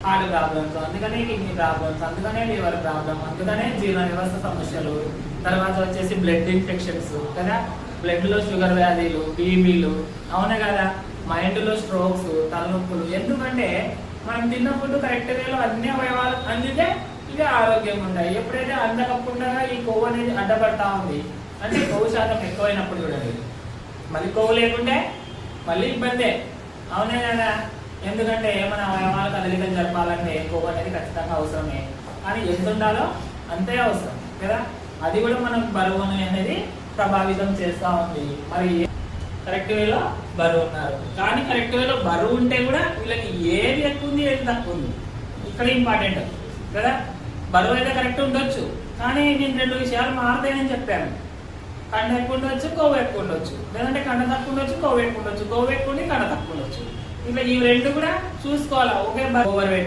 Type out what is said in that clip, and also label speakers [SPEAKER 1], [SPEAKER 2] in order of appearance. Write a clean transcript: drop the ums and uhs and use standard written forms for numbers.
[SPEAKER 1] Heart problems, అందుకనే kidney problems, అందుకనే liver problem, అందుకనే జీర్ణ వ్యవస్థ సమస్యలు, తర్వాత వచ్చేసి బ్లడ్ ఇన్ఫెక్షన్స్ కదా, బ్లడ్ లో షుగర్ వ్యాధులు, బీపీలు, అవునే కదా, మైండ్ లో స్ట్రోక్స్, తలనొప్పులు. ఎందుకంటే మనం తిన్న ఫుడ్ కరెక్ట్ వేలో అన్ని అవయవాలు అందితే ఇవి ఆరోగ్యంగా ఉంటాయి. ఎప్పుడైతే అందకుండా ఈ కొవ్వు అనేది అడ్డపడతా ఉంది అంటే కొవ్వు శాతం ఎక్కువైనప్పుడు చూడండి, మళ్ళీ కొవ్వు లేకుంటే మళ్ళీ ఇబ్బందే, అవునే కదా. ఎందుకంటే మన అవయవాలు కదలికలు జరపాలంటే కొవ్వు అనేది ఖచ్చితంగా అవసరమే, కానీ ఎంత ఉండాలో అంతే అవసరం కదా. అది కూడా మనకు బరువు అనేది ప్రభావితం చేస్తూ ఉంది. మరి కరెక్ట్ వేలో బరువు ఉన్నారు, కానీ కరెక్ట్ వేలో బరువు ఉంటే కూడా వీళ్ళకి ఏది ఎక్కువ ఉంది ఏది తక్కువ ఉంది ఇక్కడ ఇంపార్టెంట్ కదా. బరువు అయితే కరెక్ట్ ఉండొచ్చు, కానీ నేను 2 విషయాలు మారుతాయని చెప్పాను. కండ ఎక్కువ ఉండొచ్చు, కొవ్వు ఎక్కువ ఉండొచ్చు, లేదంటే కండ తక్కువ ఉండొచ్చు, కొవ్వు ఎక్కువ ఉండొచ్చు, కొవ్వు ఎక్కువ ఉండి కండ తక్కువ ఉండొచ్చు. ఇట్లా ఈ 2 కూడా చూసుకోవాలా. ఒకే ఓవర్ వెయిట్